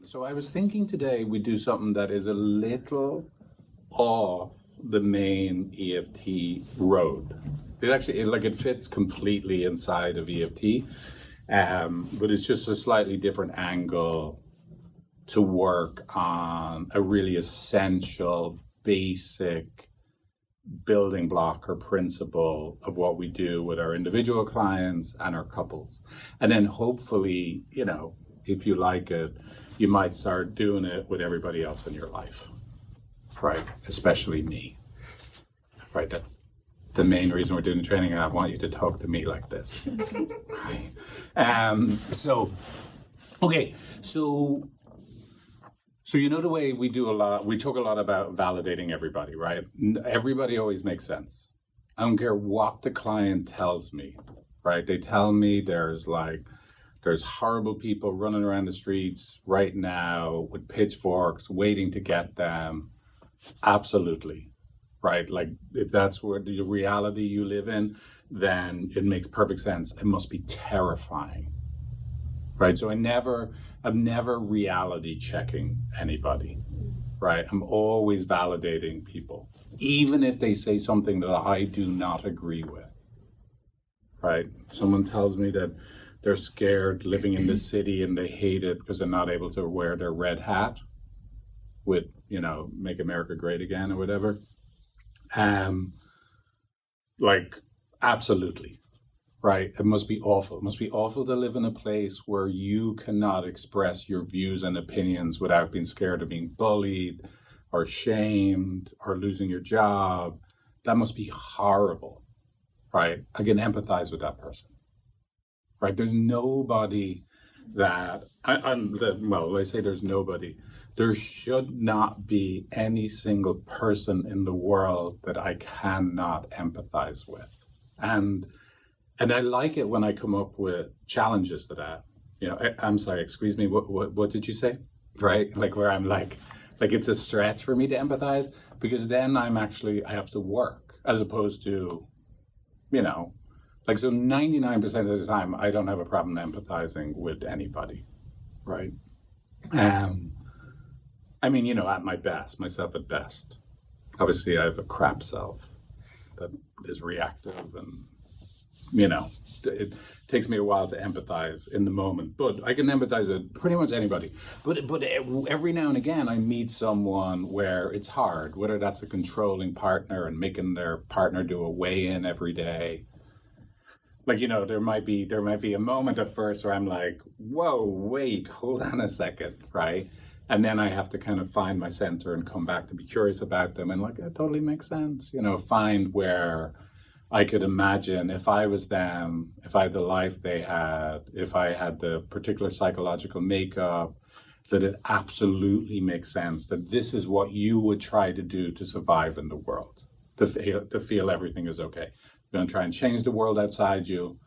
So I was thinking today we do something that is a little off the main EFT road. It actually it fits completely inside of EFT, but it's just a slightly different angle to work on a really essential, basic building block or principle of what we do with our individual clients and our couples. And then hopefully, if you like it, you might start doing it with everybody else in your life, right? Especially me, right? That's the main reason we're doing the training, and I want you to talk to me like this, right? So the way we talk a lot about validating everybody, right? Everybody always makes sense. I don't care what the client tells me, right? They tell me there's horrible people running around the streets right now with pitchforks waiting to get them. Absolutely, right? Like if that's where the reality you live in, then it makes perfect sense. It must be terrifying, right? So I'm never reality checking anybody, right? I'm always validating people, even if they say something that I do not agree with, right? Someone tells me that they're scared living in the city and they hate it because they're not able to wear their red hat with, Make America Great Again or whatever. Absolutely. Right, it must be awful. It must be awful to live in a place where you cannot express your views and opinions without being scared of being bullied or shamed or losing your job. That must be horrible, right? I can empathize with that person, right? There's nobody I say there's nobody. There should not be any single person in the world that I cannot empathize with. And I like it when I come up with challenges to that. I'm sorry, excuse me, what did you say? Right? Like where I'm like it's a stretch for me to empathize, because then I have to work, as opposed to, so 99% of the time, I don't have a problem empathizing with anybody, right? At my best, myself at best. Obviously, I have a crap self that is reactive and, it takes me a while to empathize in the moment, but I can empathize with pretty much anybody. But every now and again, I meet someone where it's hard, whether that's a controlling partner and making their partner do a weigh-in every day. There might be a moment at first where I'm like, whoa, wait, hold on a second, right? And then I have to kind of find my center and come back to be curious about them, and it totally makes sense, find where I could imagine if I was them, if I had the life they had, if I had the particular psychological makeup, that it absolutely makes sense that this is what you would try to do to survive in the world, to feel everything is okay. You're going to try and change the world outside you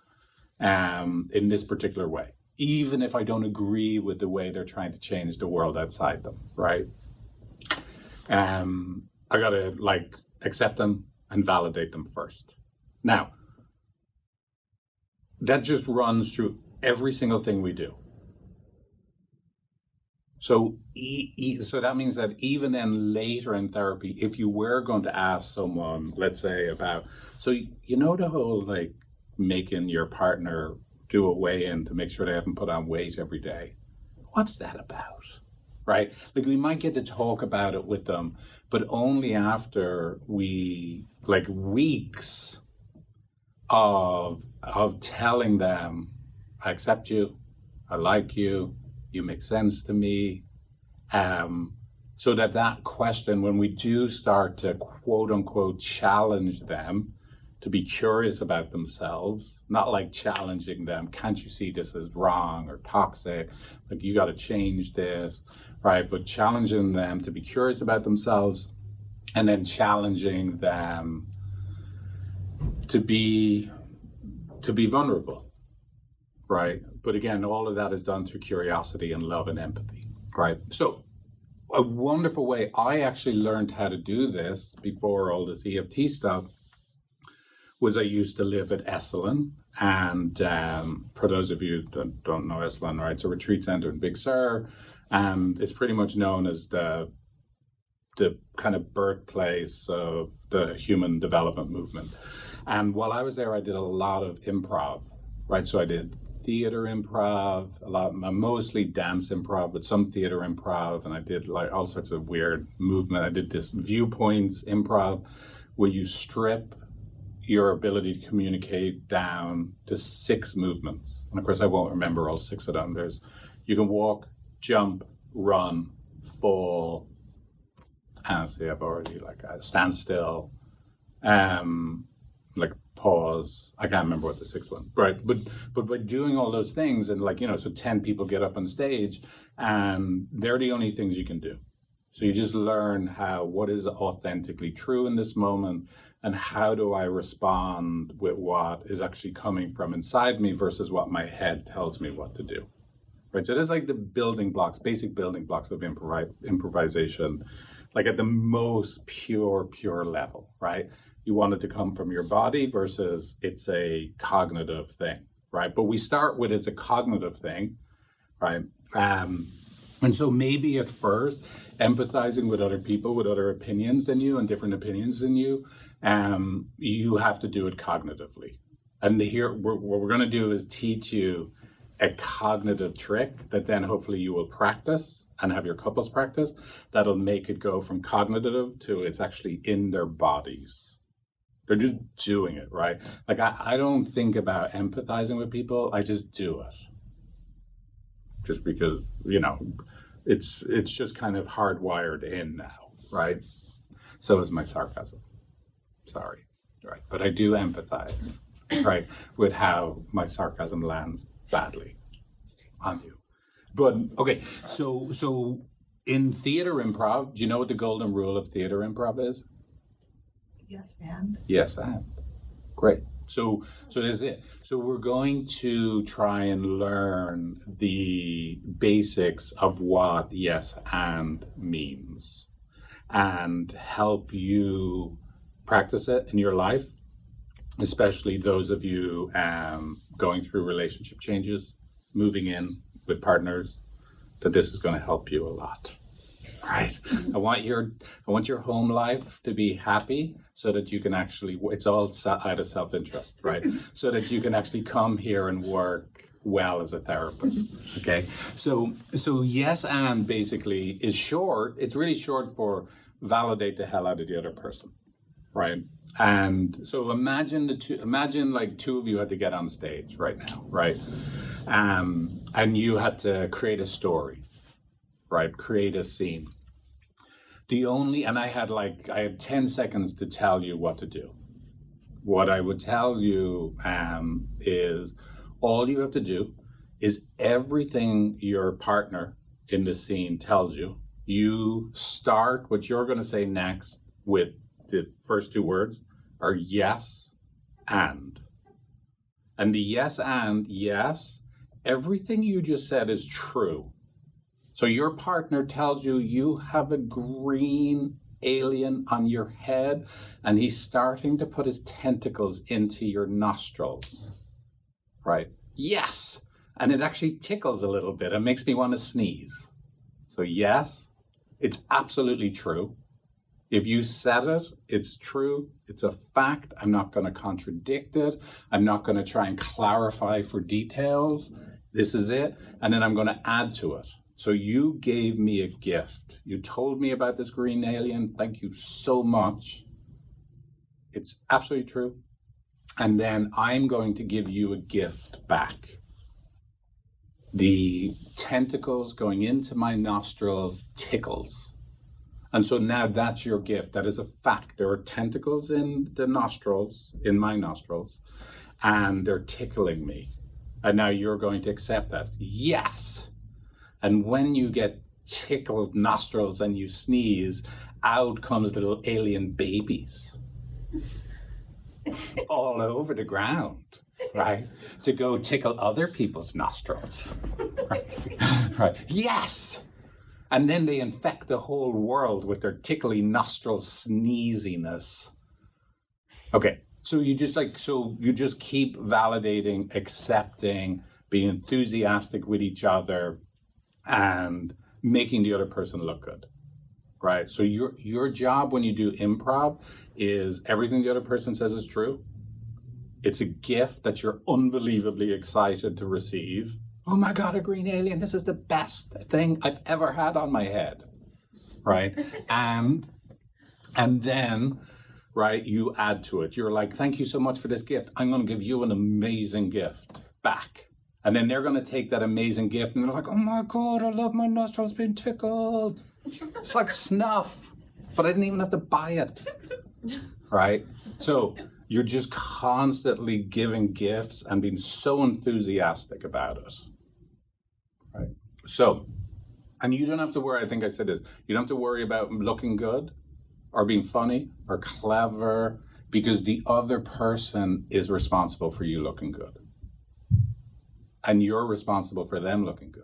in this particular way, even if I don't agree with the way they're trying to change the world outside them, right? I got to accept them and validate them first. Now, that just runs through every single thing we do. So that means that even then later in therapy, if you were going to ask someone, let's say the whole making your partner do a weigh-in to make sure they haven't put on weight every day, what's that about? Right? We might get to talk about it with them, but only after weeks of telling them, I accept you, I like you, you make sense to me. So that question, when we do start to quote unquote challenge them to be curious about themselves, not challenging them, can't you see this is wrong or toxic, you got to change this, right? But challenging them to be curious about themselves, and then challenging them to be vulnerable, right? But again, all of that is done through curiosity and love and empathy, right? So a wonderful way I actually learned how to do this before all this EFT stuff was I used to live at Esalen. And for those of you that don't know Esalen, right, it's a retreat center in Big Sur. And it's pretty much known as the kind of birthplace of the human development movement. And while I was there, I did a lot of improv, right? So I did theater improv, mostly dance improv, but some theater improv, and I did like all sorts of weird movement. I did this viewpoints improv, where you strip your ability to communicate down to 6 movements. And of course, I won't remember all 6 of them. You can walk, jump, run, fall. See, I've already stand still, like pause. I can't remember what the 6th one, right? But by doing all those things, and so 10 people get up on stage, and they're the only things you can do. So you just learn what is authentically true in this moment, and how do I respond with what is actually coming from inside me versus what my head tells me what to do, right? So there's like the building blocks, basic building blocks of improvisation, like at the most pure level, right? You want it to come from your body versus it's a cognitive thing, right? But we start with it's a cognitive thing, right? And so maybe at first, empathizing with other people with other opinions than you and different opinions than you, you have to do it cognitively. And what we're going to do is teach you a cognitive trick that then hopefully you will practice and have your couples practice. That'll make it go from cognitive to it's actually in their bodies. They're just doing it, right? Like I don't think about empathizing with people. I just do it. Just because, it's just kind of hardwired in now, right? So is my sarcasm. Sorry, right? But I do empathize, right, with how my sarcasm lands badly on you. But okay, so in theater improv, do you know what the golden rule of theater improv is? Yes, and? Yes, and. Great. So this is it. So we're going to try and learn the basics of what yes and means and help you practice it in your life, especially those of you going through relationship changes, moving in with partners, that this is going to help you a lot. Right. I want your home life to be happy so that you can actually, it's all out of self-interest, right? So that you can actually come here and work well as a therapist. Okay. So yes and basically is short. It's really short for validate the hell out of the other person. Right. And so imagine like 2 of you had to get on stage right now, right? And you had to create a story, right? Create a scene. I had 10 seconds to tell you what to do. What I would tell you is all you have to do is everything your partner in the scene tells you, you start what you're going to say next with the first 2 words are yes and. And the yes and, yes, everything you just said is true. So your partner tells you you have a green alien on your head and he's starting to put his tentacles into your nostrils, right? Yes. And it actually tickles a little bit. It makes me want to sneeze. So yes, it's absolutely true. If you said it, it's true. It's a fact. I'm not going to contradict it. I'm not going to try and clarify for details. This is it. And then I'm going to add to it. So you gave me a gift. You told me about this green alien. Thank you so much. It's absolutely true. And then I'm going to give you a gift back. The tentacles going into my nostrils tickles. And so now that's your gift. That is a fact. There are tentacles in the nostrils, in my nostrils, and they're tickling me. And now you're going to accept that. Yes. And when you get tickled nostrils and you sneeze, out comes little alien babies all over the ground, right? To go tickle other people's nostrils. Right? Right. Yes. And then they infect the whole world with their tickly nostril sneeziness. Okay. So you just keep validating, accepting, being enthusiastic with each other, and making the other person look good, right? So your job when you do improv is everything the other person says is true. It's a gift that you're unbelievably excited to receive. Oh my God, a green alien. This is the best thing I've ever had on my head, right? And then, right, you add to it. You're like, thank you so much for this gift. I'm going to give you an amazing gift back. And then they're going to take that amazing gift and they're like, oh my God, I love my nostrils being tickled. It's like snuff, but I didn't even have to buy it, right? So you're just constantly giving gifts and being so enthusiastic about it, right? So, and you don't have to worry, I think I said this, you don't have to worry about looking good or being funny or clever because the other person is responsible for you looking good. And you're responsible for them looking good.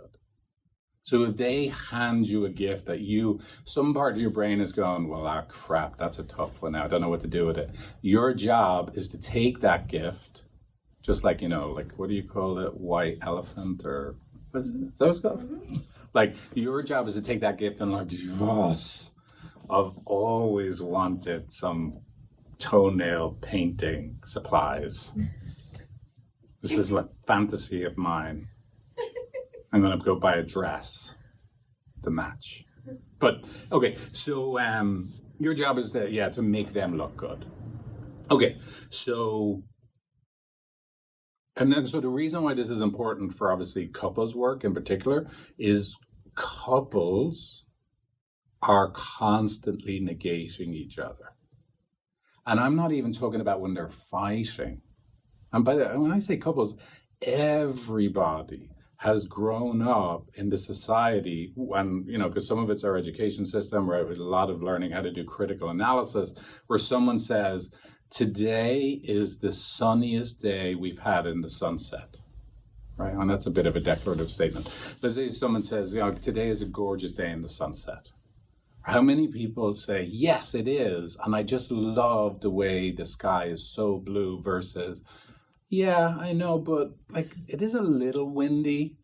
So if they hand you a gift that some part of your brain is going, well, crap, that's a tough one now. I don't know what to do with it. Your job is to take that gift, just like, like, what do you call it? White elephant or, is that what it's called? Mm-hmm. Like, your job is to take that gift and like, yes, I've always wanted some toenail painting supplies. This is a fantasy of mine. I'm going to go buy a dress to match. But, okay, so your job is to make them look good. Okay, so the reason why this is important for obviously couples work in particular is couples are constantly negating each other. And I'm not even talking about when they're fighting. And when I say couples, everybody has grown up in the society when, because some of it's our education system, where a lot of learning how to do critical analysis, where someone says, today is the sunniest day we've had in the sunset, right? And that's a bit of a declarative statement. Let's say someone says, today is a gorgeous day in the sunset. How many people say, yes, it is, and I just love the way the sky is so blue versus, yeah, I know, but like it is a little windy.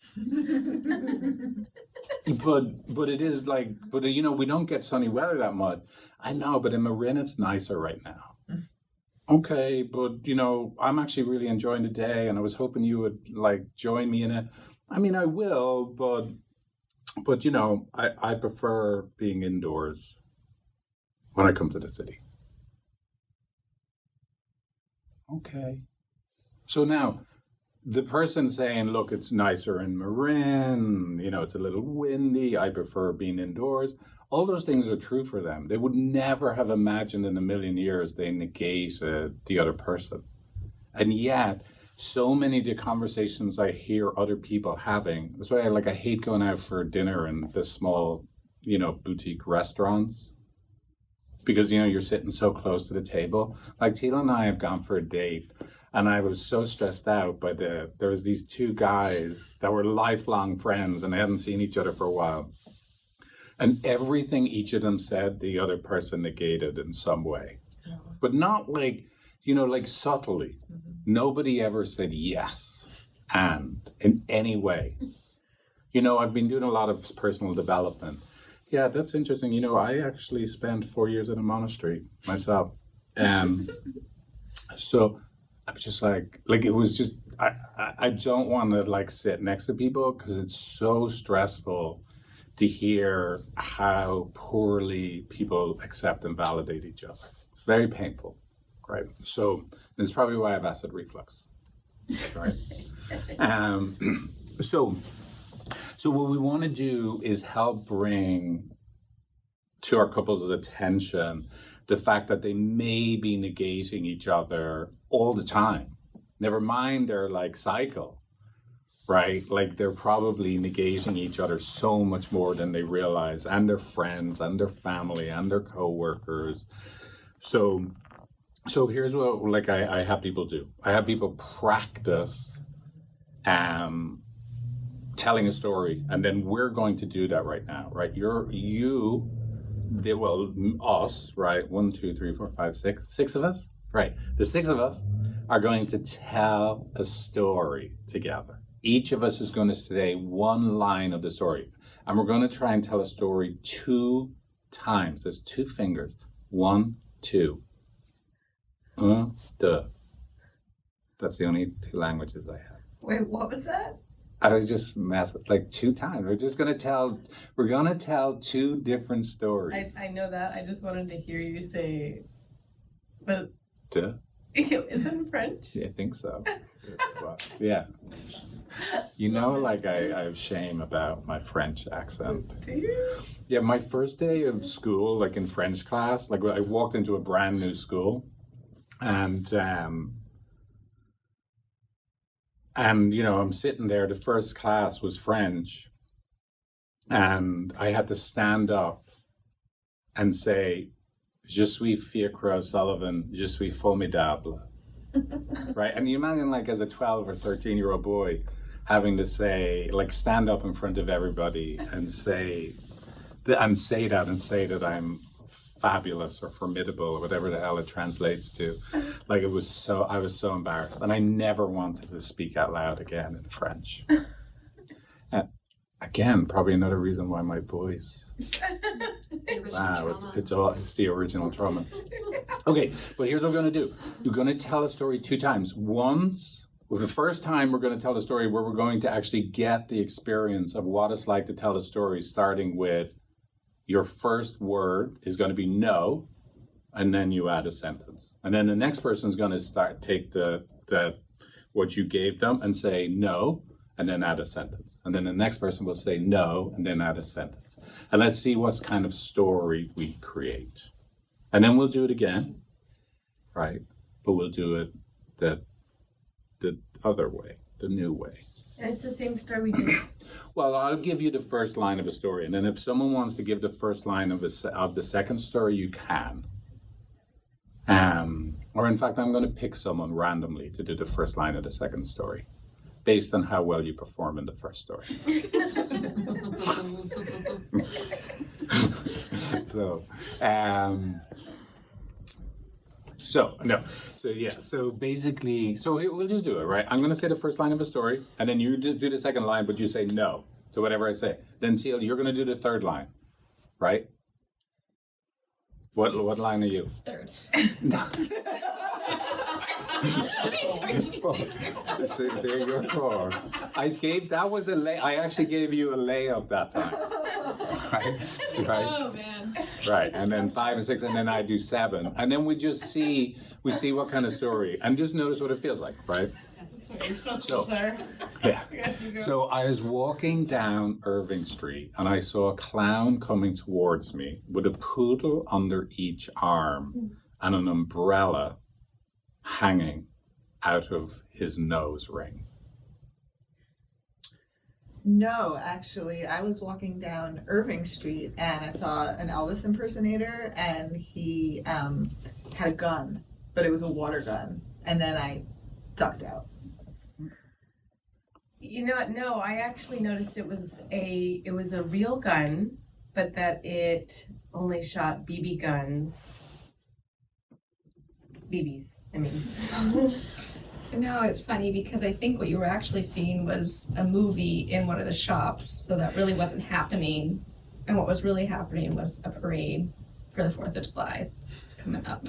but it is like, we don't get sunny weather that much. I know, but in Marin it's nicer right now. Okay, but I'm actually really enjoying the day and I was hoping you would like join me in it. I mean, I will, but I prefer being indoors when I come to the city. Okay. So now, the person saying, look, it's nicer in Marin, it's a little windy, I prefer being indoors, all those things are true for them. They would never have imagined in a million years they negated the other person. And yet, so many of the conversations I hear other people having, that's why I hate going out for dinner in the small, boutique restaurants. Because, you're sitting so close to the table. Like Tila and I have gone for a date. And I was so stressed out by there was these two guys that were lifelong friends and they hadn't seen each other for a while. And everything each of them said, the other person negated in some way. But not like, like subtly. Mm-hmm. Nobody ever said yes and in any way. I've been doing a lot of personal development. Yeah, that's interesting. I actually spent 4 years in a monastery myself. So I was just like it was just, I don't want to sit next to people because it's so stressful to hear how poorly people accept and validate each other. It's very painful, right? So it's probably why I have acid reflux, right? So what we want to do is help bring to our couples' attention the fact that they may be negating each other all the time. Never mind their cycle, right? They're probably negating each other so much more than they realize, and their friends and their family and their coworkers. So here's what I have people do. I have people practice telling a story, and then we're going to do that right now, right? Us, right? 1, 2, 3, 4, 5, 6. 6 of us, right? The 6 of us are going to tell a story together. Each of us is going to say one line of the story. And we're going to try and tell a story 2 times. There's 2 fingers. 1, 2. Duh. That's the only 2 languages I have. Wait, what was that? I was just messing, like 2 times. We're going to tell 2 different stories. I know that. I just wanted to hear you say, but Duh. is it French? Yeah, I think so. Well, yeah. You know, like I have shame about my French accent. Do you? Yeah, my first day of school, like in French class, like I walked into a brand new school, and you know, I'm sitting there. The first class was French, and I had to stand up and say, "Je suis Fiacre O'Sullivan, je suis formidable." Right? And you imagine, like, as a 12 or 13-year-old boy, having to say, like, stand up in front of everybody and say that I'm fabulous or formidable or whatever the hell it translates to. Like, I was so embarrassed, and I never wanted to speak out loud again in French. And again, probably another reason why my voice. Wow, it's the original trauma. Okay, but here's what we're going to do. We're going to tell a story 2 times. Once, the first time we're going to tell a story where we're going to actually get the experience of what it's like to tell a story, starting with your first word is going to be no, and then you add a sentence. And then the next person is going to take the what you gave them and say no, and then add a sentence. And then the next person will say no, and then add a sentence. And let's see what kind of story we create. And then we'll do it again, right? But we'll do it the other way, the new way. And it's the same story we did. Well, I'll give you the first line of a story, and then if someone wants to give the first line of the second story, you can. Or in fact, I'm going to pick someone randomly to do the first line of the second story, based on how well you perform in the first story. So basically, we'll just do it, right? I'm going to say the first line of a story, and then you do the second line, but you say no to whatever I say. Then Teal, you're going to do the third line, right? What line are you? Third. No. You're 4. I actually gave you a layup that time. Right? Oh man. Right, and then 5 and 6, and then I do 7, and then we see what kind of story, and just notice what it feels like, right? So, yeah. So I was walking down Irving Street, and I saw a clown coming towards me with a poodle under each arm and an umbrella hanging out of his nose ring. No, actually, I was walking down Irving Street and I saw an Elvis impersonator, and he had a gun, but it was a water gun, and then I ducked out. You know what? No, I actually noticed it was a real gun, but that it only shot BB guns. BBs, I mean. No, it's funny because I think what you were actually seeing was a movie in one of the shops, so that really wasn't happening. And what was really happening was a parade for the 4th of July. It's coming up.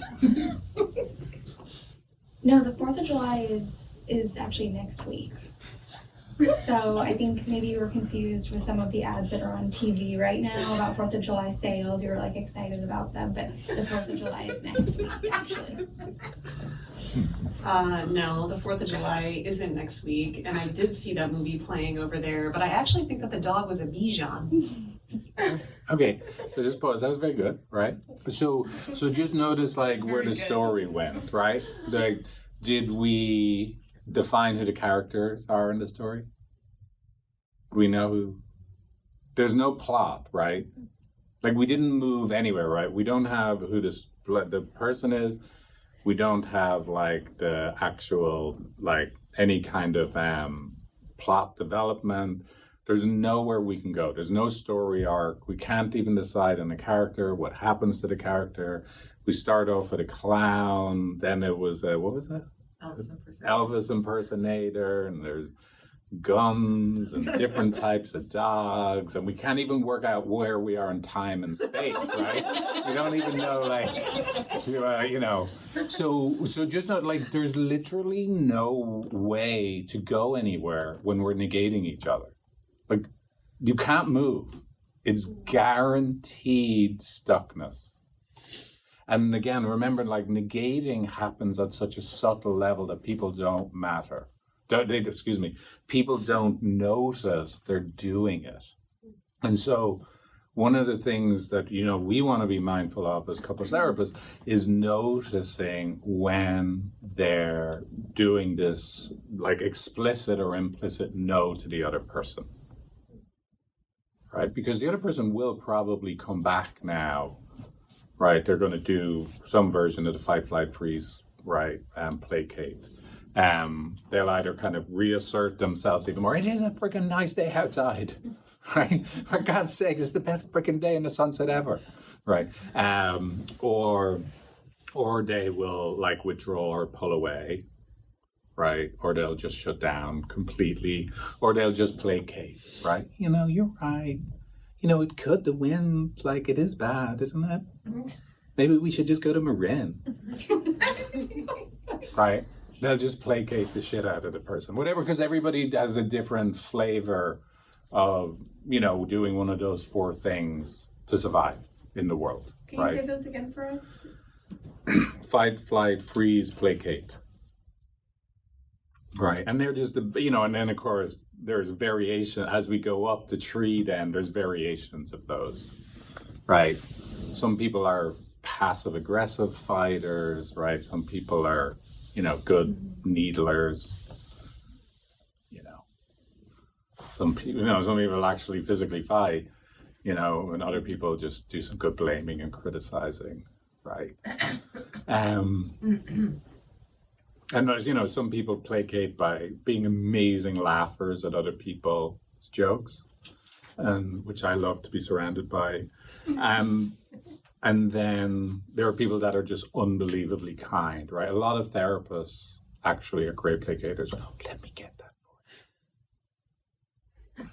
No, the 4th of July is actually next week. So I think maybe you were confused with some of the ads that are on TV right now about 4th of July sales. You were like excited about them, but the 4th of July is next week, actually. No, the 4th of July isn't next week, and I did see that movie playing over there, but I actually think that the dog was a Bichon. Okay, so just pause. That was very good, right? So just notice like where the story went, right? Like, did we define who the characters are in the story? Do we know who? There's no plot, right? Like, we didn't move anywhere, right? We don't have who the person is. We don't have like the actual, like, any kind of plot development. There's nowhere we can go. There's no story arc. We can't even decide on the character, what happens to the character. We start off with a clown, then it was what was that? Elvis impersonator. Elvis impersonator, and there's guns and different types of dogs, and we can't even work out where we are in time and space, right? We don't even know, So just not like there's literally no way to go anywhere when we're negating each other. Like you can't move. It's guaranteed stuckness. And again, remember, like negating happens at such a subtle level that people don't matter. People don't notice they're doing it. And so one of the things that, we want to be mindful of as couples therapists is noticing when they're doing this like explicit or implicit no to the other person. Right? Because the other person will probably come back now, right? They're going to do some version of the fight, flight, freeze, right? And placate. They'll either kind of reassert themselves even more. It is a freaking nice day outside, right? For God's sake, it's the best freaking day in the sunset ever, right? Or they will like withdraw or pull away, right? Or they'll just shut down completely, or they'll just placate, right? You're right. The wind, like it is bad, isn't it? Maybe we should just go to Marin, right? They'll just placate the shit out of the person, whatever, because everybody has a different flavor of, doing one of those 4 things to survive in the world. Can you say those again for us? Fight, flight, freeze, placate. Right, and they're just, and then of course there's variation as we go up the tree. Then there's variations of those, right? Some people are passive aggressive fighters, right? Some people are, good needlers. Some people actually physically fight, and other people just do some good blaming and criticizing, right? And there's, some people placate by being amazing laughers at other people's jokes, and which I love to be surrounded by. And then there are people that are just unbelievably kind, right? A lot of therapists actually are great placators. Oh, let me get that for you.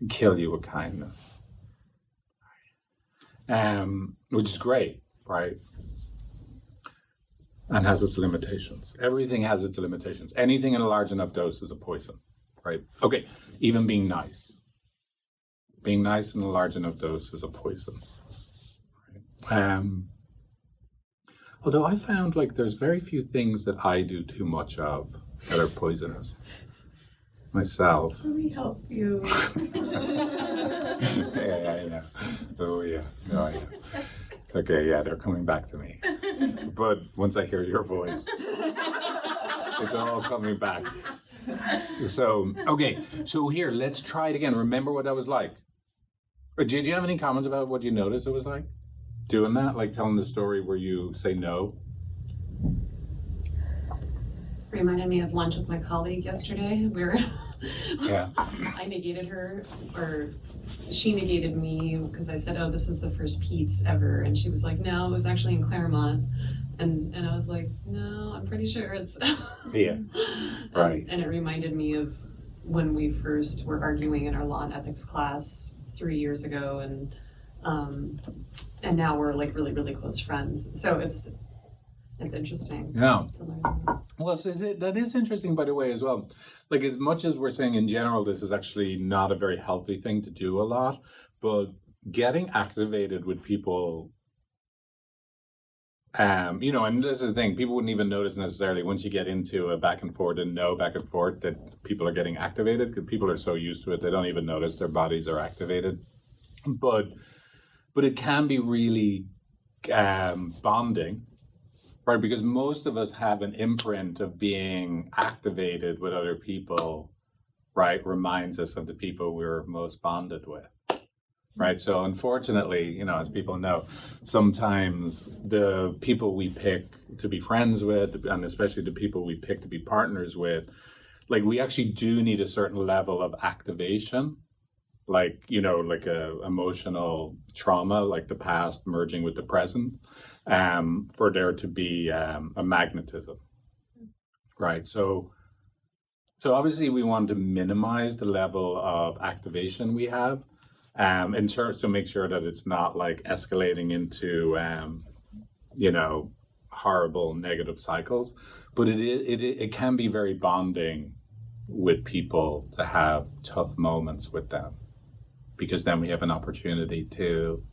Kill you with kindness. Which is great, right? And has its limitations. Everything has its limitations. Anything in a large enough dose is a poison, right? Okay, even being nice. Being nice in a large enough dose is a poison. Although I found like there's very few things that I do too much of that are poisonous. Myself. Let me help you. Yeah, I know. Oh yeah. Okay, yeah, they're coming back to me. But once I hear your voice, it's all coming back. So, okay, so here, let's try it again. Remember what that was like. Did you have any comments about what you noticed it was like? Doing that, like telling the story where you say no? Reminded me of lunch with my colleague yesterday where Yeah. I negated her, or she negated me because I said, oh, this is the first Pete's ever. And she was like, no, it was actually in Claremont. And I was like, no, I'm pretty sure it's... Yeah, right. And it reminded me of when we first were arguing in our law and ethics class 3 years ago. And now we're like really, really close friends. So it's interesting Yeah. to learn this. Well, so that is interesting, by the way, as well. Like, as much as we're saying in general, this is actually not a very healthy thing to do a lot, but getting activated with people, and this is the thing, people wouldn't even notice necessarily once you get into a back and forth and no back and forth that people are getting activated, because people are so used to it, they don't even notice their bodies are activated. But it can be really bonding. Right, because most of us have an imprint of being activated with other people, right, reminds us of the people we're most bonded with, right? So unfortunately, as people know, sometimes the people we pick to be friends with, and especially the people we pick to be partners with, like we actually do need a certain level of activation, like, like a emotional trauma, like the past merging with the present. For there to be a magnetism, right? So So obviously we want to minimize the level of activation we have, in terms to make sure that it's not like escalating into, horrible negative cycles. But it can be very bonding with people to have tough moments with them, because then we have an opportunity to.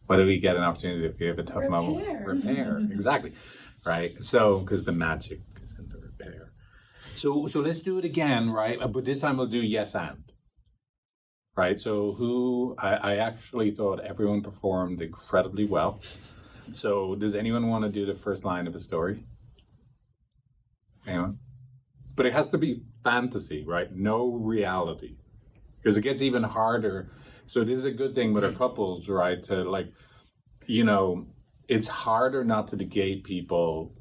What do we get an opportunity if we have a tough moment? Repair, exactly, right? So because the magic is in the repair. So let's do it again, right? But this time we'll do yes and. Right, so I actually thought everyone performed incredibly well. So does anyone want to do the first line of a story? Anyone? But it has to be fantasy, right? No reality. Because it gets even harder. So this is a good thing with our couples, right? To it's harder not to negate people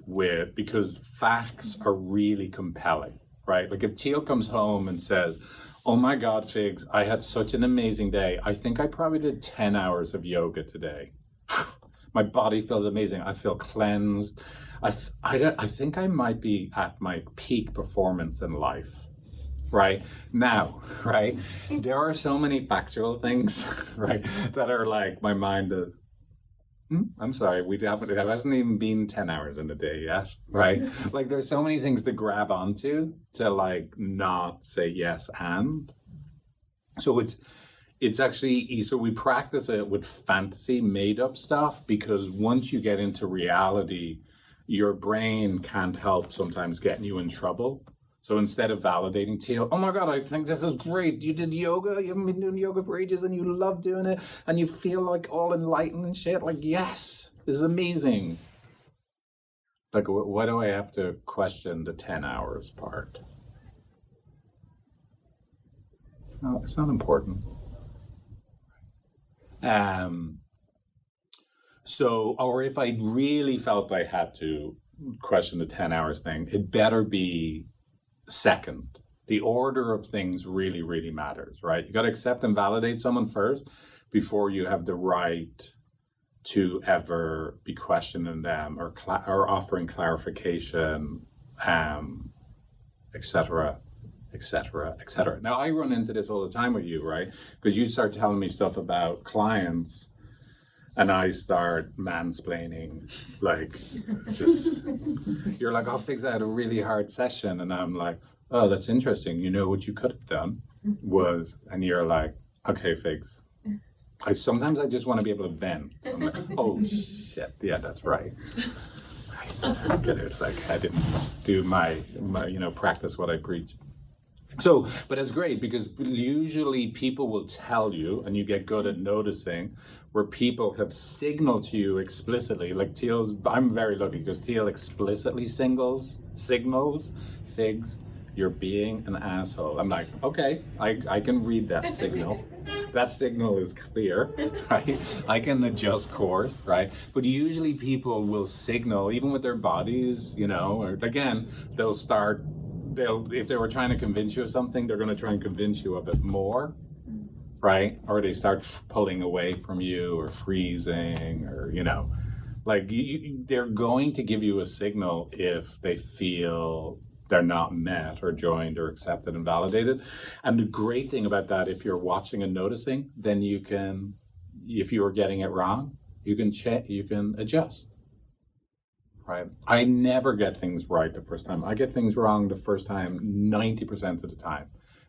because facts are really compelling, right? Like if Teal comes home and says, oh my God, Figs, I had such an amazing day. I think I probably did 10 hours of yoga today. My body feels amazing. I feel cleansed. I think I might be at my peak performance in life. Right now, right? There are so many factual things, right, that are like my mind is. I'm sorry, it hasn't even been 10 hours in a day yet, right? Like there's so many things to grab onto to like not say yes and. So it's actually, so we practice it with fantasy made up stuff, because once you get into reality, your brain can't help sometimes getting you in trouble. So instead of validating Teal, oh my God, I think this is great. You did yoga, you haven't been doing yoga for ages and you love doing it and you feel like all enlightened and shit. Like, yes, this is amazing. Like, why do I have to question the 10 hours part? No, it's not important. So, or if I really felt I had to question the 10 hours thing, it better be second. The order of things really, really matters, right? You got to accept and validate someone first before you have the right to ever be questioning them or offering clarification, et cetera, et cetera, et cetera. Now, I run into this all the time with you, right? Because you start telling me stuff about clients and I start mansplaining, like, just, you're like, oh, Figs, I had a really hard session. And I'm like, oh, that's interesting. You know what you could have done was, and you're like, okay, Figs. Sometimes I just want to be able to vent. I'm like, oh, shit, yeah, that's right. It's like I didn't do my practice what I preach. So, but it's great because usually people will tell you, and you get good at noticing, where people have signaled to you explicitly, like Teal's, I'm very lucky because Teal explicitly signals, Figs, you're being an asshole. I'm like, okay, I can read that signal. That signal is clear, right? I can adjust course, right? But usually people will signal, even with their bodies, or again, if they were trying to convince you of something, they're going to try and convince you of it more, right? Or they start pulling away from you or freezing or, they're going to give you a signal if they feel they're not met or joined or accepted and validated. And the great thing about that, if you're watching and noticing, then you can, if you are getting it wrong, you can adjust. Right. I never get things right the first time. I get things wrong the first time 90% of the time.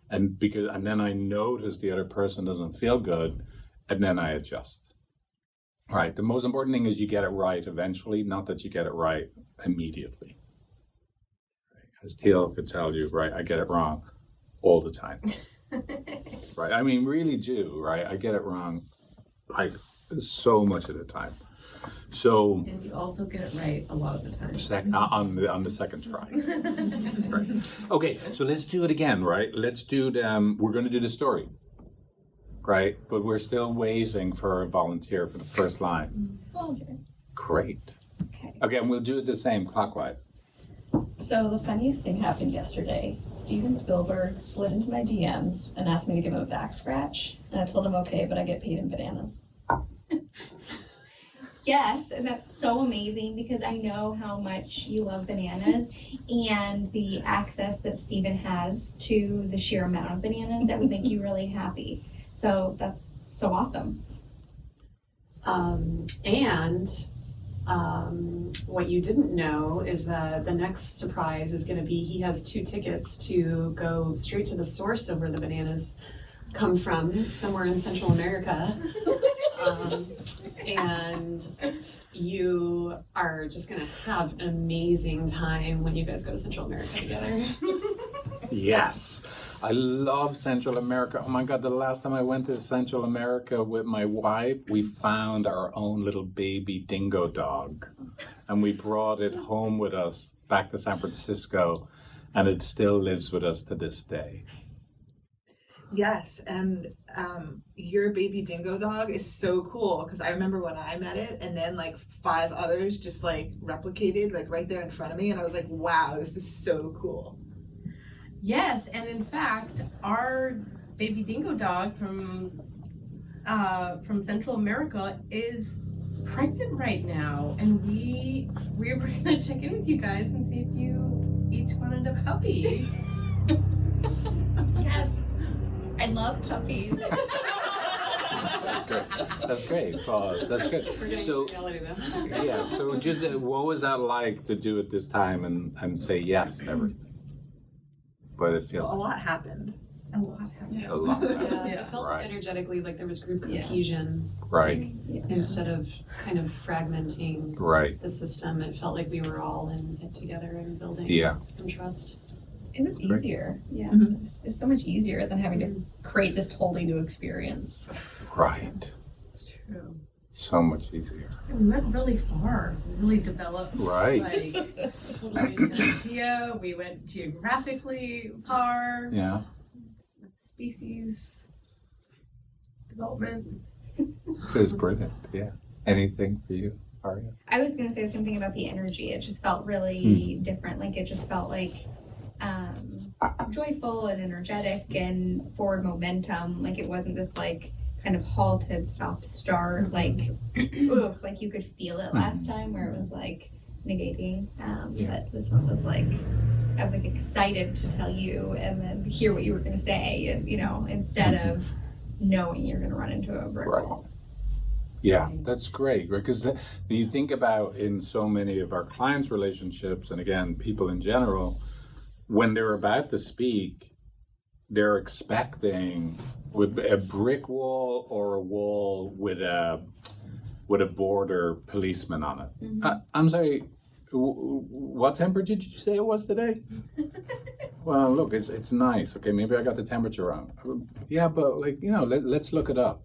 And then I notice the other person doesn't feel good, and then I adjust. Right. The most important thing is you get it right eventually, not that you get it right immediately. As Teal could tell you, right, I get it wrong all the time. Right. I mean, really do, right? I get it wrong like so much of the time. So, and you also get it right a lot of the time. On the second try. Right. Okay, so let's do it again, right? Let's do them. We're going to do the story, right? But we're still waiting for a volunteer for the first line. Volunteer. Great. Okay. Again, we'll do it the same clockwise. So the funniest thing happened yesterday. Steven Spielberg slid into my DMs and asked me to give him a back scratch. And I told him, okay, but I get paid in bananas. Yes, and that's so amazing because I know how much you love bananas and the access that Stephen has to the sheer amount of bananas that would make you really happy. So that's so awesome. What you didn't know is that the next surprise is going to be he has 2 tickets to go straight to the source of where the bananas come from, somewhere in Central America. And you are just going to have an amazing time when you guys go to Central America together. Yes. I love Central America. Oh my God, the last time I went to Central America with my wife, we found our own little baby dingo dog. And we brought it home with us back to San Francisco. And it still lives with us to this day. Yes, and your baby dingo dog is so cool because I remember when I met it, and then like 5 others just like replicated like right there in front of me, and I was like, wow, this is so cool. Yes, and in fact, our baby dingo dog from Central America is pregnant right now, and we were gonna check in with you guys and see if you each wanted a puppy. Yes, I love puppies. That's great. That's good. We're getting So, to reality now. yeah, so just what was that like to do it this time and say yes to everything? What did it feel A like? lot happened. A lot happened. A lot. Yeah, Yeah. it felt Right. energetically like there was group Yeah. cohesion Right, instead of kind of fragmenting right. the system. It felt like we were all in it together and building Yeah. some trust. It was Great. easier. Yeah, Mhm. it's so much easier than having to create this totally new experience. Right. It's true. So much easier. And we went really far. We really developed Right. like totally an idea. We went geographically far. Yeah. Species development. It was brilliant. Yeah. Anything for you, Aria? I was gonna say the same thing about the energy. It just felt really different. Like it just felt like joyful and energetic and forward momentum. Like it wasn't this like kind of halted stop start like oof, like you could feel it last time where it was like negating. But this one was like I was like excited to tell you and then hear what you were gonna say and instead of knowing you're gonna run into a brick Right. wall. Yeah, that's great, right? Because you think about in so many of our clients' relationships, and again, people in general, when they're about to speak, they're expecting with a brick wall or a wall with a border policeman on it. I'm sorry, what temperature did you say it was today? Well, look, it's nice. Okay, maybe I got the temperature wrong. Yeah, but let's look it up.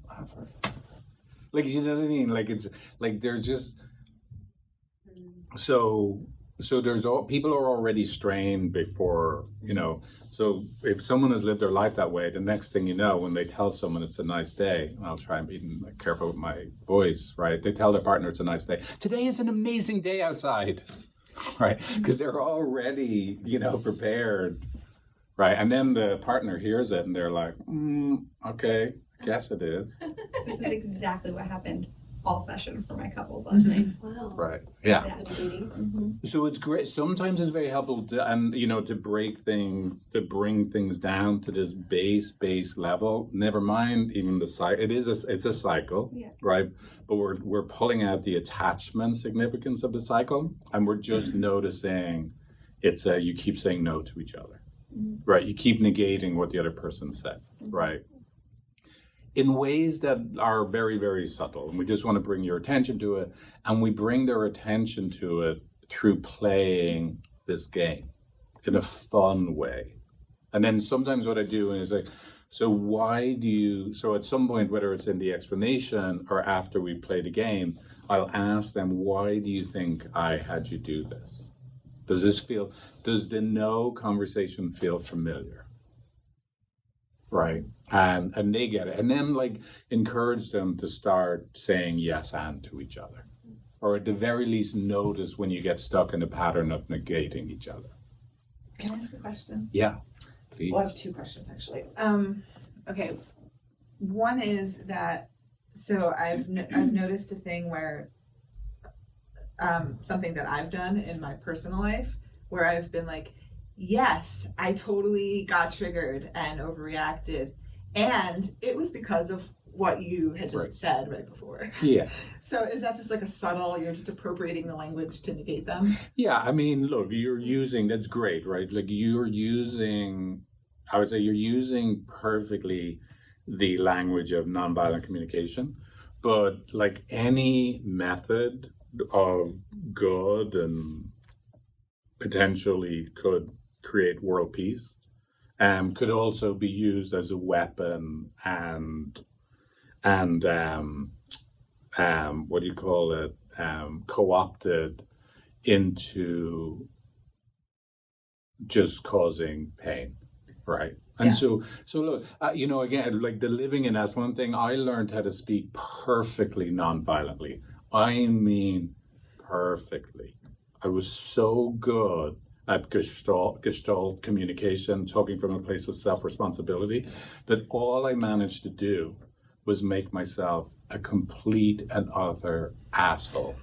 Like, you know what I mean? Like, it's like there's just so there's all people are already strained before, so if someone has lived their life that way, the next thing you know, when they tell someone it's a nice day, I'll try and be careful with my voice, right? They tell their partner it's a nice day. Today is an amazing day outside, right? Because they're already, prepared, right? And then the partner hears it and they're like, okay, guess it is. This is exactly what happened all session for my couples last night. Wow. Right. Yeah. Meditating. So it's great. Sometimes it's very helpful to break things, to bring things down to this base level. Never mind even the cycle. It's a cycle, Yeah. right? But we're pulling out the attachment significance of the cycle, and we're just noticing you keep saying no to each other, right? You keep negating what the other person said, right? In ways that are very, very subtle. And we just want to bring your attention to it. And we bring their attention to it through playing this game in a fun way. And then sometimes what I do is like, so at some point, whether it's in the explanation or after we play the game, I'll ask them, why do you think I had you do this? Does the no conversation feel familiar? Right. And they get it. And then encourage them to start saying yes and to each other. Or at the very least notice when you get stuck in a pattern of negating each other. Can I ask a question? Yeah. Please. Well, I have 2 questions actually. Okay. One is that, so I've noticed a thing where something that I've done in my personal life where I've been like, yes, I totally got triggered and overreacted. And it was because of what you had just said right before. Yeah. So is that just like a subtle, you're just appropriating the language to negate them? Yeah, I mean, look, that's great, right? Like I would say you're using perfectly the language of nonviolent communication, but like any method of good and potentially could create world peace, could also be used as a weapon and what do you call it, co-opted into just causing pain, right? And so look, again, like the living in Esalen thing, I learned how to speak perfectly non-violently. I mean, perfectly. I was so good at gestalt communication, talking from a place of self-responsibility, that all I managed to do was make myself a complete and utter asshole.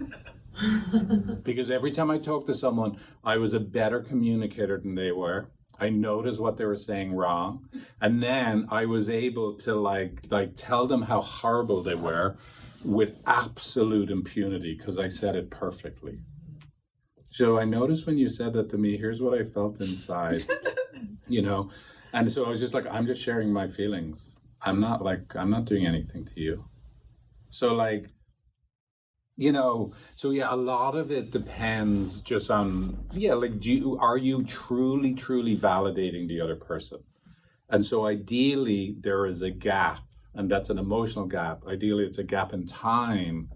Because every time I talked to someone, I was a better communicator than they were. I noticed what they were saying wrong. And then I was able to like tell them how horrible they were with absolute impunity because I said it perfectly. So I noticed when you said that to me, here's what I felt inside, And so I was just like, I'm just sharing my feelings. I'm not doing anything to you. So a lot of it depends just on, are you truly, truly validating the other person? And so ideally there is a gap, and that's an emotional gap. Ideally it's a gap in time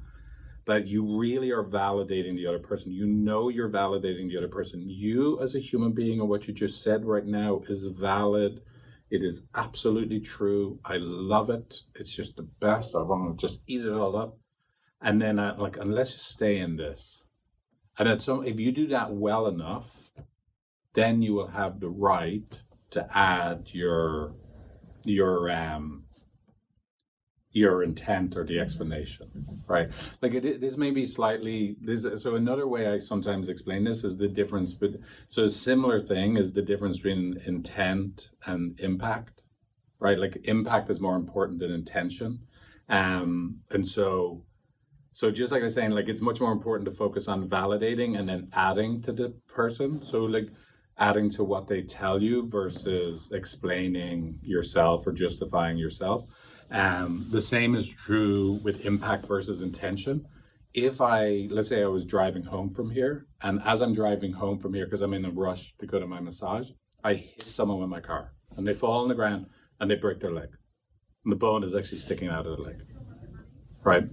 that you really are validating the other person. You're validating the other person. You as a human being, and what you just said right now is valid. It is absolutely true. I love it. It's just the best. I want to just eat it all up. And then and let's just stay in this. And if you do that well enough, then you will have the right to add your intent or the explanation, right? This may be slightly, so another way I sometimes explain this is the difference, so a similar thing is the difference between intent and impact, right? Like impact is more important than intention. And so just like I was saying, it's much more important to focus on validating and then adding to the person. So adding to what they tell you versus explaining yourself or justifying yourself. The same is true with impact versus intention. Let's say I was driving home from here, and as I'm driving home from here, because I'm in a rush to go to my massage, I hit someone with my car, and they fall on the ground, and they break their leg. And the bone is actually sticking out of the leg, right?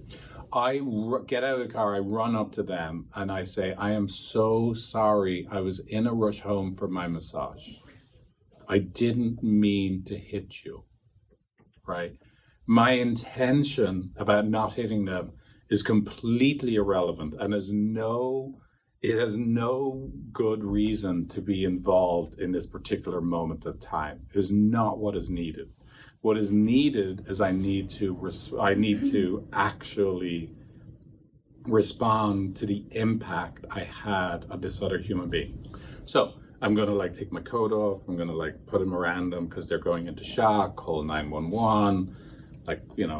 I get out of the car, I run up to them, and I say, I am so sorry, I was in a rush home for my massage. I didn't mean to hit you, right? My intention about not hitting them is completely irrelevant and it has no good reason to be involved in this particular moment of time. It is not what is needed. What is needed is I need to actually respond to the impact I had on this other human being. So I'm going to take my coat off. I'm going to put them around them because they're going into shock, call 911.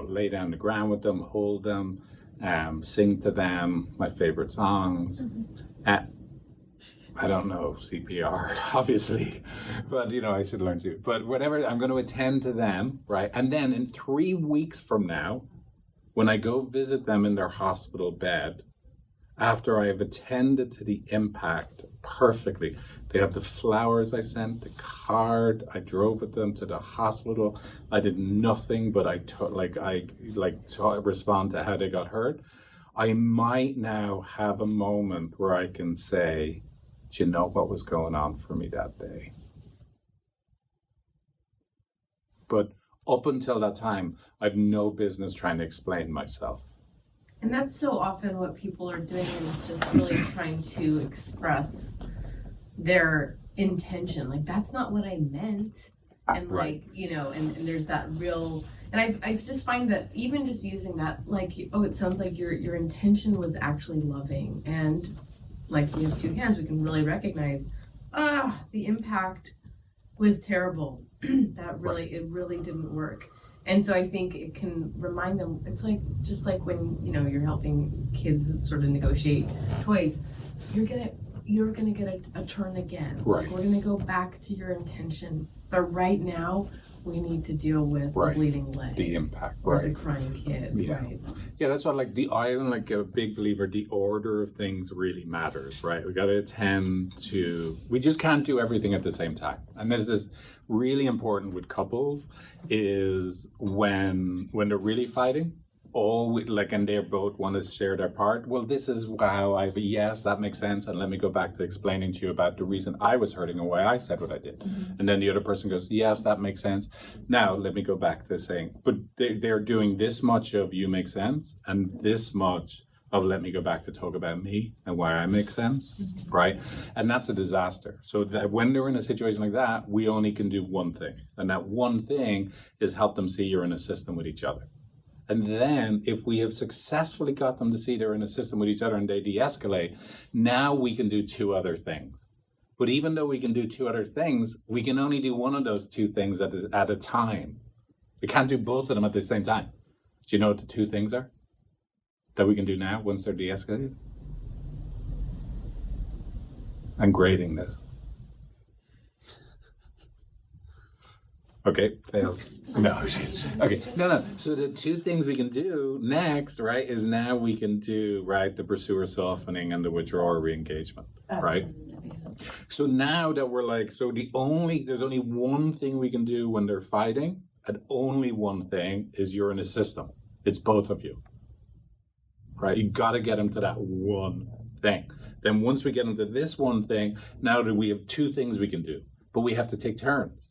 Lay down the ground with them, hold them, sing to them my favorite songs. I don't know CPR, obviously, but I should learn to. But whatever, I'm going to attend to them, right? And then in 3 weeks from now, when I go visit them in their hospital bed, after I have attended to the impact perfectly, they have the flowers I sent, the card, I drove with them to the hospital. I did nothing but respond to how they got hurt. I might now have a moment where I can say, do you know what was going on for me that day? But up until that time, I've no business trying to explain myself. And that's so often what people are doing is just really trying to express their intention. That's not what I meant. And right. and there's that real, And I just find that even just using that, like, oh, it sounds like your intention was actually loving, and like we have two hands, we can really recognize, the impact was terrible. That really, it really didn't work. And so I think it can remind them, it's like, just like when, you know, you're helping kids sort of negotiate toys, you're gonna get a turn again. Right. Like, we're gonna go back to your intention. But right now, we need to deal with Right. the bleeding leg. The impact, or right? the crying kid, Yeah. right? Yeah, that's what I'm like a big believer. The order of things really matters, right? We got to attend to. We just can't do everything at the same time. And there's this really important with couples is when they're really fighting. And they both want to share their part. Well, this is yes, that makes sense. And let me go back to explaining to you about the reason I was hurting and why I said what I did. Mm-hmm. And then the other person goes, yes, that makes sense. Now let me go back to saying, but they're doing this much of you make sense and this much of let me go back to talk about me and why I make sense, right? And that's a disaster. So that when they're in a situation like that, we only can do one thing. And that one thing is help them see you're in a system with each other. And then if we have successfully got them to see they're in a system with each other and they de-escalate, now we can do two other things. But even though we can do two other things, we can only do one of those two things at a time. We can't do both of them at the same time. Do you know what the two things are that we can do now once they're de-escalated? I'm grading this. Okay, fails. No. Okay, no. So the two things we can do next, right, is now we can do, right, the pursuer softening and the withdrawal re-engagement, right? So now that we're like, there's only one thing we can do when they're fighting, and only one thing is you're in a system. It's both of you, right? You got to get them to that one thing. Then once we get them to this one thing, now that we have two things we can do, but we have to take turns.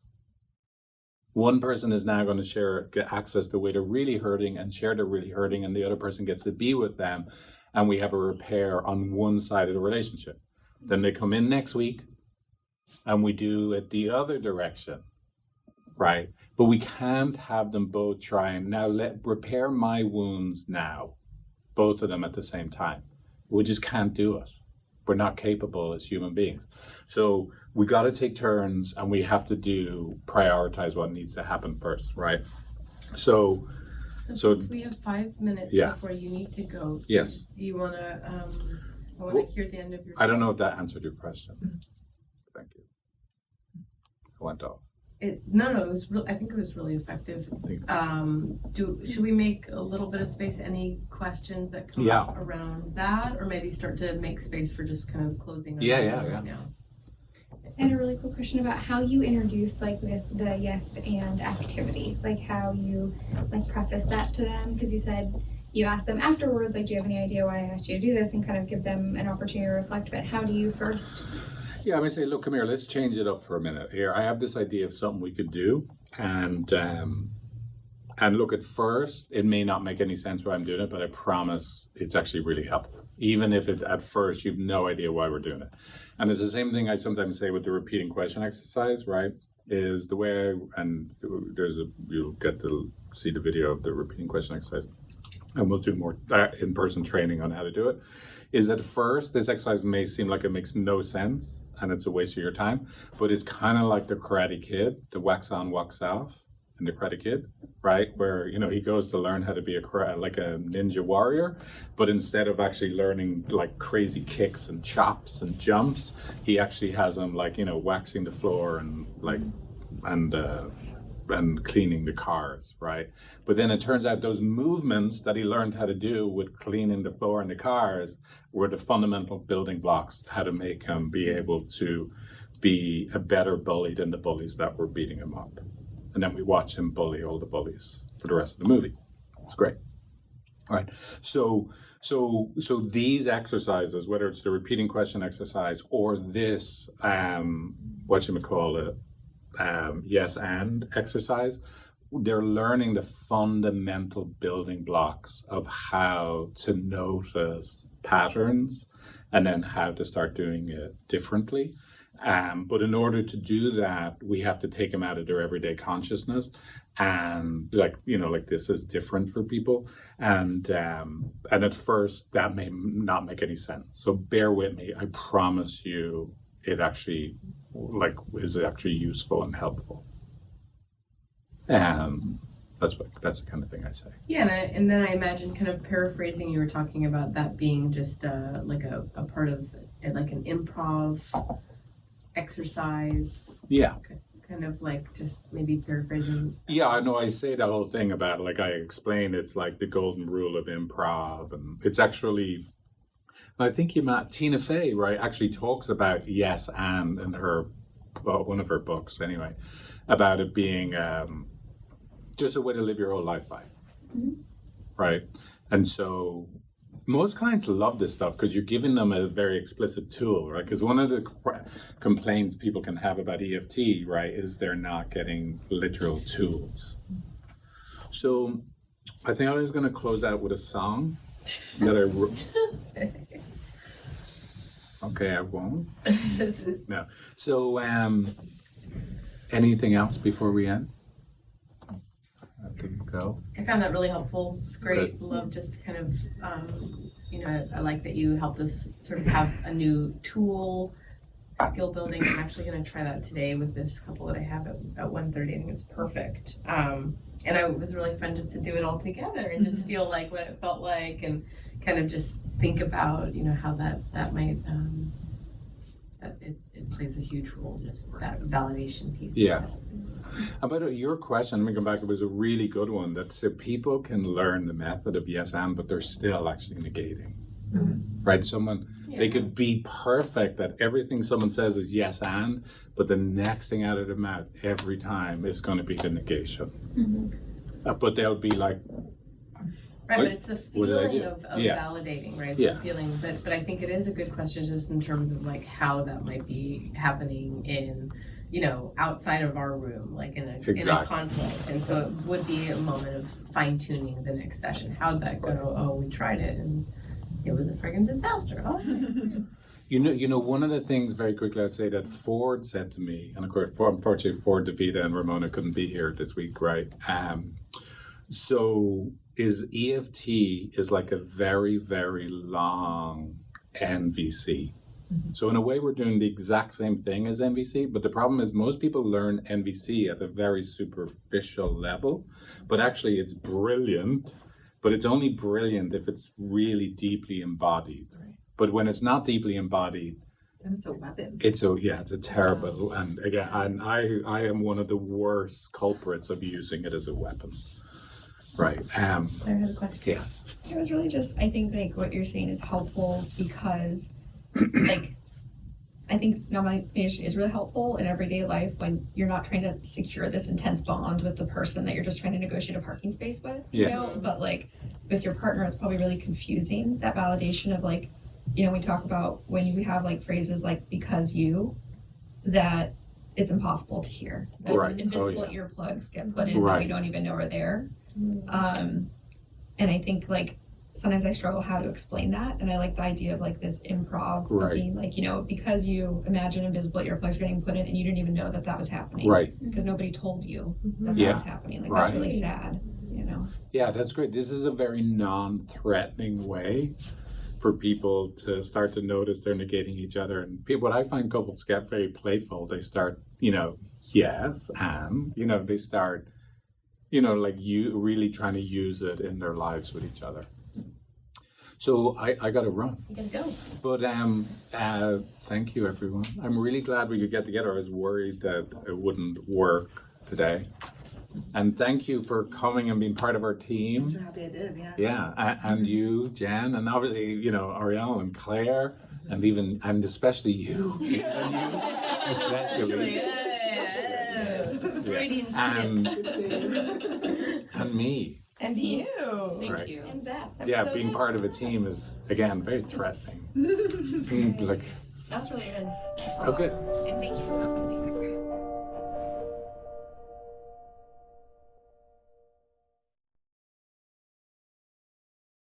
One person is now going to get access to where they're really hurting and share they're really hurting, and the other person gets to be with them, and we have a repair on one side of the relationship. Then they come in next week, and we do it the other direction, right? But we can't have them both trying, now repair my wounds now, both of them at the same time. We just can't do it. We're not capable as human beings. So we got to take turns, and we have to prioritize what needs to happen first, right? So since we have 5 minutes Yeah. before you need to go, Yes. do you want to, I want to hear the end of your I don't know if that answered your question. Thank you. I went off. No, it was I think it was really effective. Should we make a little bit of space? Any questions that come up around that, or maybe start to make space for just kind of closing? Yeah. Now. I had a really cool question about how you introduce like the yes and activity, like how you like preface that to them, because you said you asked them afterwards, like, do you have any idea why I asked you to do this, and kind of give them an opportunity to reflect. But how do you first? Yeah, I would say, look, come here, let's change it up for a minute here. I have this idea of something we could do, and look, at first, it may not make any sense why I'm doing it, but I promise it's actually really helpful. Even if at first you've no idea why we're doing it. And it's the same thing I sometimes say with the repeating question exercise, right? Is the way, you'll get to see the video of the repeating question exercise, and we'll do more in-person training on how to do it. Is at first, this exercise may seem like it makes no sense, and it's a waste of your time, but it's kind of like the Karate Kid, the wax on, wax off in the Karate Kid, right? Where, he goes to learn how to be like a ninja warrior, but instead of actually learning like crazy kicks and chops and jumps, he actually has them like, waxing the floor and and cleaning the cars, right? But then it turns out those movements that he learned how to do with cleaning the floor and the cars were the fundamental building blocks, how to make him be able to be a better bully than the bullies that were beating him up. And then we watch him bully all the bullies for the rest of the movie. It's great. All right. So these exercises, whether it's the repeating question exercise or this, yes and exercise, they're learning the fundamental building blocks of how to notice patterns and then how to start doing it differently. But in order to do that, we have to take them out of their everyday consciousness and like, like this is different for people, and at first that may not make any sense. So bear with me. I promise you, it actually is actually useful and helpful. That's the kind of thing I say. Yeah, and then I imagine, kind of paraphrasing, you were talking about that being just like a part of like an improv exercise. Yeah. Kind of like just maybe paraphrasing. Yeah, I know. I say that whole thing about, like, I explain it's like the golden rule of improv, and it's actually, I think Tina Fey, right, actually talks about yes and in her, one of her books anyway, about it being just a way to live your whole life by, right? And so most clients love this stuff because you're giving them a very explicit tool, right? Because one of the complaints people can have about EFT, right, is they're not getting literal tools. So I think I was going to close out with a song that I wrote. Okay, I won't. No. So anything else before we end? I think go. I found that really helpful. It's great. Good. Love just kind of, I like that you helped us sort of have a new tool, skill building. I'm actually going to try that today with this couple that I have at 1:30. I think it's perfect. And it was really fun just to do it all together and just feel like what it felt like, and kind of just think about, how that might, that it plays a huge role, just that validation piece. Yeah. About your question, let me come back. It was a really good one that said people can learn the method of yes and, but they're still actually negating. Right? They could be perfect at everything someone says is yes and, but the next thing out of their mouth every time is going to be the negation. But they'll be like, right, but it's the feeling of Yeah. validating, right? It's Yeah. the feeling, but I think it is a good question just in terms of like how that might be happening in, outside of our room, like in a Exactly. conflict. And so it would be a moment of fine tuning the next session. How'd that go? Oh, we tried it and it was a friggin' disaster. Oh. One of the things very quickly I'd say that Ford said to me, and of course, unfortunately, Ford, Davida, and Ramona couldn't be here this week, right? So is EFT is like a very, very long NVC. So in a way, we're doing the exact same thing as NVC, but the problem is most people learn NVC at a very superficial level, but actually it's brilliant, but it's only brilliant if it's really deeply embodied. Right. But when it's not deeply embodied, Then it's a weapon. it's a terrible, and again, I am one of the worst culprits of using it as a weapon. Right. Claire had a question. Yeah. It was really just, I think like what you're saying is helpful because like I think non-mediation is really helpful in everyday life when you're not trying to secure this intense bond with the person that you're just trying to negotiate a parking space with, you know? But like with your partner, it's probably really confusing, that validation of like, we talk about when you have like phrases like because you, that it's impossible to hear. That Right. invisible earplugs get put in that we don't even know are there. And I think like sometimes I struggle how to explain that, and I like the idea of like this improv of being like, because you imagine invisible earplugs getting put in and you didn't even know that was happening, Right. because nobody told you that Yeah. was happening. Like that's really sad, Yeah, that's great. This is a very non-threatening way for people to start to notice they're negating each other. And people, what I find couples get very playful. They start, yes, and, they start, like you really trying to use it in their lives with each other. So I got to run. You gotta go. But thank you, everyone. I'm really glad we could get together. I was worried that it wouldn't work today. And thank you for coming and being part of our team. I'm so happy I did, yeah. Yeah, and you, Jen, and obviously, Ariel and Claire, and especially you. Especially. And me. And you. Thank Right. you. And Zach. Yeah, being part of a team is, again, very threatening. Like, That was really good. oh, good. And thank you for listening.